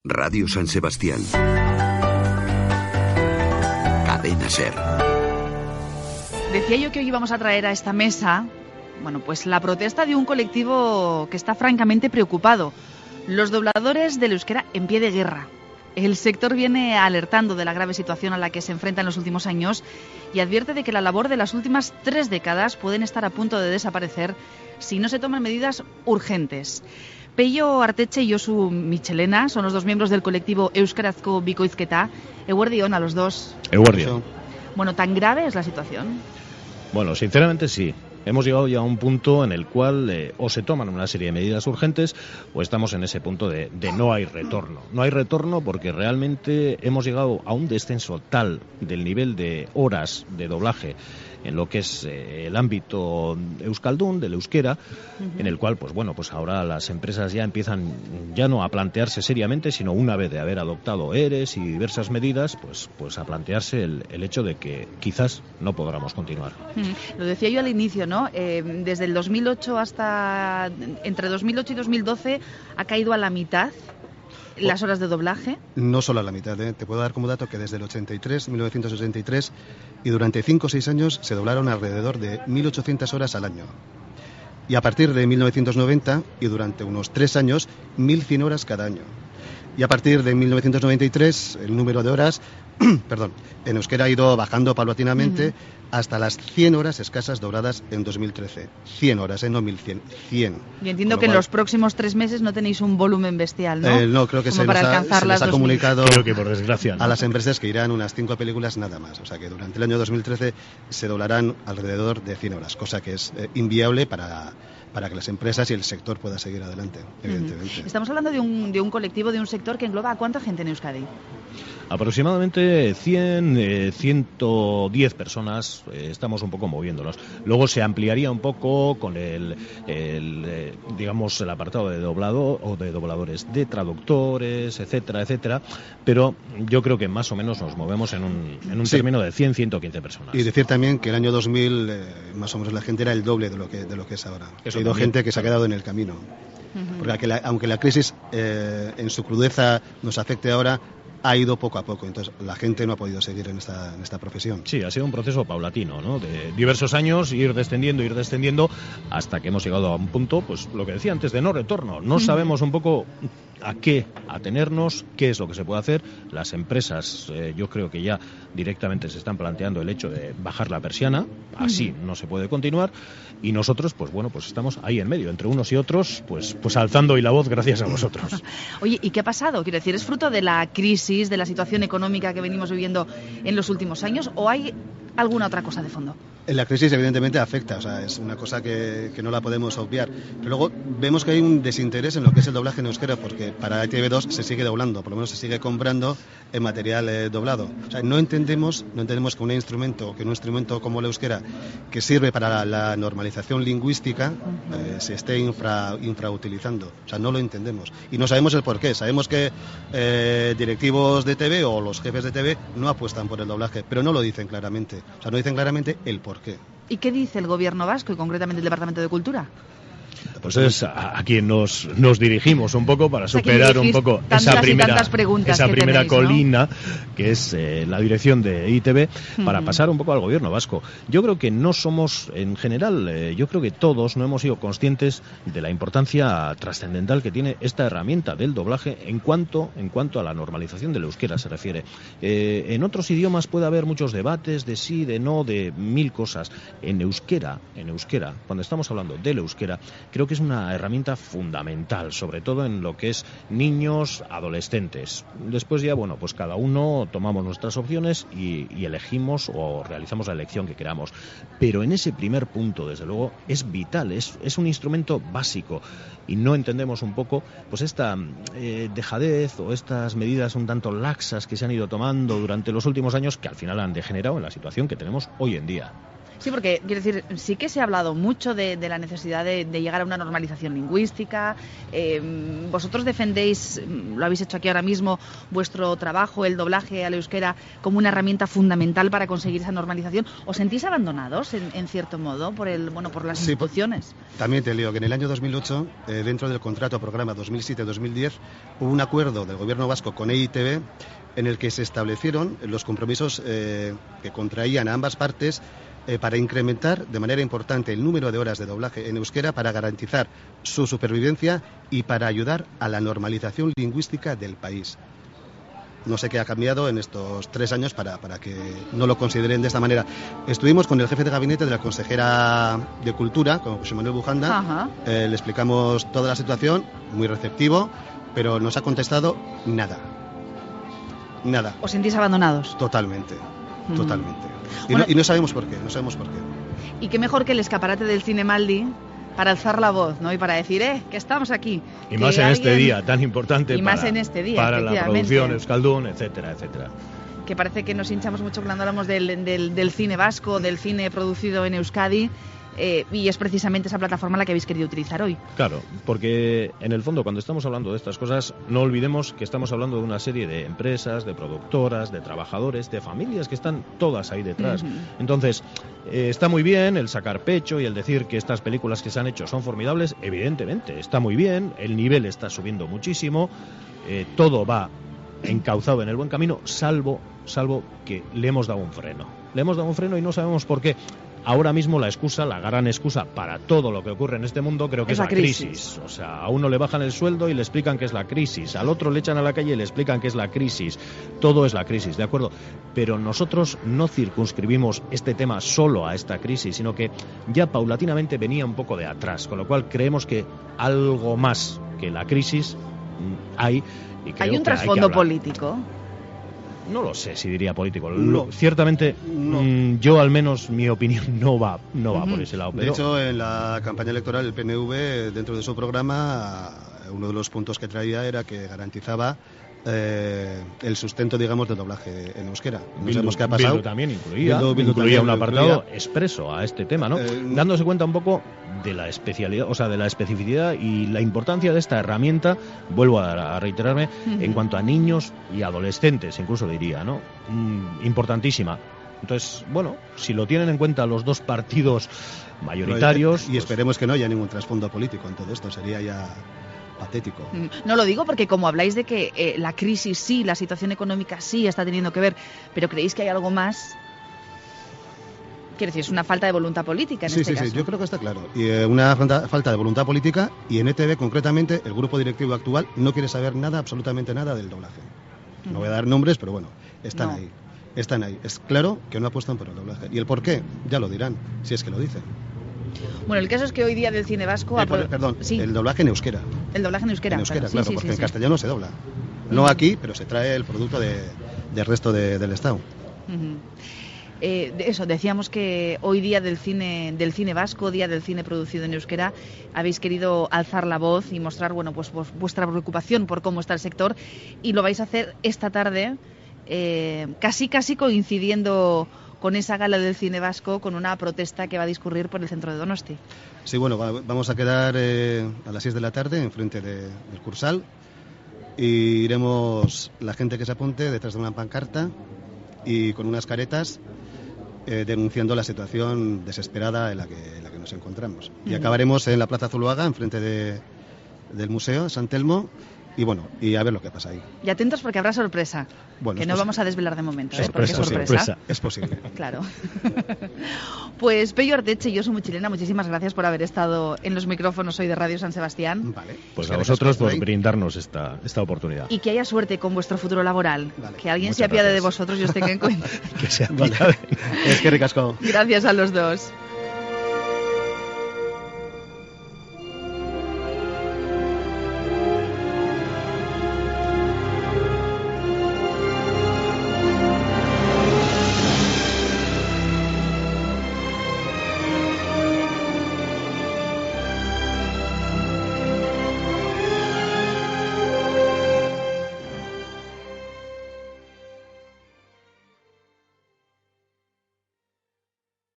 Radio San Sebastián. Cadena SER. Decía yo que hoy íbamos a traer a esta mesa, pues la protesta de un colectivo que está francamente preocupado. Los dobladores del euskera en pie de guerra. El sector viene alertando de la grave situación a la que se enfrenta en los últimos años y advierte de que la labor de las últimas 3 décadas pueden estar a punto de desaparecer si no se toman medidas urgentes. Peio Arteche y Josu Michelena son los 2 miembros del colectivo Euskarazko Bikoizketa. Eguerdion a los 2. Eguerdion. ¿Tan grave es la situación? Bueno, sinceramente sí. Hemos llegado ya a un punto en el cual o se toman una serie de medidas urgentes o estamos en ese punto de no hay retorno. No hay retorno porque realmente hemos llegado a un descenso tal del nivel de horas de doblaje en lo que es el ámbito euskaldun, del euskera, en el cual, pues ahora las empresas ya empiezan ya no a plantearse seriamente, sino una vez de haber adoptado ERES y diversas medidas, pues a plantearse el hecho de que quizás no podamos continuar. Lo decía yo al inicio, ¿no? Desde el 2008 hasta entre 2008 y 2012 ha caído a la mitad las horas de doblaje. No solo a la mitad, te puedo dar como dato que desde el 1983, y durante 5 o 6 años se doblaron alrededor de 1.800 horas al año. Y a partir de 1990, y durante unos 3 años, 1.100 horas cada año. Y a partir de 1993, el número de horas en euskera ha ido bajando paulatinamente hasta las 100 horas escasas dobladas en 2013. 100 horas, no 1.100, 100. Y entiendo que en los próximos 3 meses no tenéis un volumen bestial, ¿no? No, creo que se les ha comunicado creo que por desgracia, ¿no? A las empresas que irán unas 5 películas nada más. O sea que durante el año 2013 se doblarán alrededor de 100 horas, cosa que es inviable para que las empresas y el sector pueda seguir adelante, evidentemente. Estamos hablando de un colectivo, de un sector que engloba a ¿cuánta gente en Euskadi? Aproximadamente 100, 110 personas, estamos un poco moviéndonos. Luego se ampliaría un poco con el apartado de doblado o de dobladores, de traductores, etcétera, pero yo creo que más o menos nos movemos en un término de 100, 115 personas. Y decir también que el año 2000 más o menos la gente era el doble de lo que es ahora. Ha habido gente que se ha quedado en el camino. Porque aunque la crisis en su crudeza nos afecte ahora, ha ido poco a poco, entonces la gente no ha podido seguir en esta profesión. Sí, ha sido un proceso paulatino, ¿no? De diversos años, ir descendiendo, hasta que hemos llegado a un punto, pues lo que decía antes, de no retorno. No sabemos un poco a qué atenernos, qué es lo que se puede hacer. Las empresas, yo creo que ya directamente se están planteando el hecho de bajar la persiana, así no se puede continuar, y nosotros, pues estamos ahí en medio, entre unos y otros, pues alzando hoy la voz gracias a vosotros. Oye, ¿y qué ha pasado? Quiero decir, ¿es fruto de la crisis, de la situación económica que venimos viviendo en los últimos años, o hay alguna otra cosa de fondo? La crisis evidentemente afecta, o sea, es una cosa que no la podemos obviar. Pero luego vemos que hay un desinterés en lo que es el doblaje en euskera, porque para ITV2 se sigue doblando, por lo menos se sigue comprando en material doblado. O sea, no entendemos que un instrumento como el euskera, que sirve para la normalización lingüística, se esté infrautilizando. O sea, no lo entendemos. Y no sabemos el porqué. Sabemos que directivos de TV o los jefes de TV no apuestan por el doblaje, pero no lo dicen claramente. O sea, no dicen claramente el porqué. ¿Y qué dice el Gobierno vasco y concretamente el Departamento de Cultura? Pues es a quien nos dirigimos un poco para superar un poco esa primera colina, ¿no? Que es la dirección de ITV, para pasar un poco al Gobierno vasco. Yo creo que no somos, en general, yo creo que todos no hemos sido conscientes de la importancia trascendental que tiene esta herramienta del doblaje en cuanto a la normalización del euskera se refiere. En otros idiomas puede haber muchos debates de sí, de no, de mil cosas. En euskera, cuando estamos hablando del euskera, creo que es una herramienta fundamental, sobre todo en lo que es niños, adolescentes. Después ya, pues cada uno tomamos nuestras opciones y elegimos o realizamos la elección que queramos. Pero en ese primer punto, desde luego, es vital, es un instrumento básico. Y no entendemos un poco pues esta dejadez o estas medidas un tanto laxas que se han ido tomando durante los últimos años, que al final han degenerado en la situación que tenemos hoy en día. Sí, porque, quiero decir, sí que se ha hablado mucho de la necesidad de llegar a una normalización lingüística. Vosotros defendéis, lo habéis hecho aquí ahora mismo, vuestro trabajo, el doblaje al euskera, como una herramienta fundamental para conseguir esa normalización. ¿Os sentís abandonados, en cierto modo, por las instituciones? También te leo que en el año 2008, dentro del contrato programa 2007-2010, hubo un acuerdo del gobierno vasco con EITB en el que se establecieron los compromisos que contraían a ambas partes para incrementar de manera importante el número de horas de doblaje en euskera para garantizar su supervivencia y para ayudar a la normalización lingüística del país. No sé qué ha cambiado en estos 3 años para que no lo consideren de esta manera. Estuvimos con el jefe de gabinete de la consejera de Cultura, con José Manuel Bujanda. Le explicamos toda la situación, muy receptivo, pero nos ha contestado nada. Nada. ¿Os sentís abandonados? Totalmente. Y no sabemos por qué, Y qué mejor que el escaparate del Cinemaldi para alzar la voz, ¿no? Y para decir, que estamos aquí. Y más en este día tan importante para la producción Euskaldun, etcétera, etcétera. Que parece que nos hinchamos mucho cuando hablamos del cine vasco, del cine producido en Euskadi. Y es precisamente esa plataforma la que habéis querido utilizar hoy. Claro, porque en el fondo cuando estamos hablando de estas cosas no olvidemos que estamos hablando de una serie de empresas, de productoras, de trabajadores, de familias que están todas ahí detrás. Entonces, está muy bien el sacar pecho y el decir que estas películas que se han hecho son formidables, evidentemente, está muy bien, el nivel está subiendo muchísimo, todo va encauzado en el buen camino, salvo que le hemos dado un freno. Le hemos dado un freno y no sabemos por qué. Ahora mismo la gran excusa para todo lo que ocurre en este mundo creo que es la crisis. O sea, a uno le bajan el sueldo y le explican que es la crisis, al otro le echan a la calle y le explican que es la crisis. Todo es la crisis, ¿de acuerdo? Pero nosotros no circunscribimos este tema solo a esta crisis, sino que ya paulatinamente venía un poco de atrás, con lo cual creemos que algo más que la crisis hay. Y creo ¿Hay un trasfondo político? No lo sé si diría político. Ciertamente, yo al menos mi opinión no va por ese lado. De hecho, en la campaña electoral el PNV, dentro de su programa, uno de los puntos que traía era que garantizaba el sustento, digamos, del doblaje en euskera. No sabemos qué ha pasado. Bildu también incluía un apartado expreso a este tema, ¿no? Dándose cuenta un poco de la especialidad, o sea, de la especificidad y la importancia de esta herramienta, vuelvo a reiterarme, en cuanto a niños y adolescentes, incluso diría, ¿no? Importantísima. Entonces, bueno, si lo tienen en cuenta los dos partidos mayoritarios... Y esperemos que no haya ningún trasfondo político en todo esto, sería ya patético. No lo digo porque como habláis de que la crisis sí, la situación económica sí está teniendo que ver, pero ¿creéis que hay algo más? Quiero decir, es una falta de voluntad política en este caso. Sí, yo creo que está claro. Y una falta de voluntad política, y en ETV concretamente el grupo directivo actual no quiere saber nada, absolutamente nada del doblaje. No voy a dar nombres, pero bueno, están ahí. Es claro que no apuestan por el doblaje. ¿Y el por qué? Ya lo dirán, si es que lo dicen. Bueno, el caso es que hoy día del cine vasco... el doblaje en euskera. El doblaje en euskera. En euskera, claro, porque en castellano se dobla. No aquí, pero se trae el producto del resto del Estado. Eso, decíamos que hoy día del cine vasco, día del cine producido en euskera, habéis querido alzar la voz y mostrar, bueno, pues vuestra preocupación por cómo está el sector, y lo vais a hacer esta tarde, casi coincidiendo con esa gala del cine vasco, con una protesta que va a discurrir por el centro de Donosti. Sí, bueno, vamos a quedar a las 6 de la tarde enfrente del Cursal, y iremos la gente que se apunte detrás de una pancarta y con unas caretas denunciando la situación desesperada en la que nos encontramos. Y acabaremos en la Plaza Zuloaga, enfrente del Museo San Telmo, y a ver lo que pasa ahí. Y atentos porque habrá sorpresa, que no vamos a desvelar de momento, porque es sorpresa. Es posible. Claro. Pues Pello Arteche y Josu Muchilena, muchísimas gracias por haber estado en los micrófonos hoy de Radio San Sebastián. Vale. Pues a vosotros por brindarnos esta oportunidad. Y que haya suerte con vuestro futuro laboral. Vale. Que alguien se apiade de vosotros y os tenga en cuenta. Que se apiade. Es que ricasco. Gracias a los dos.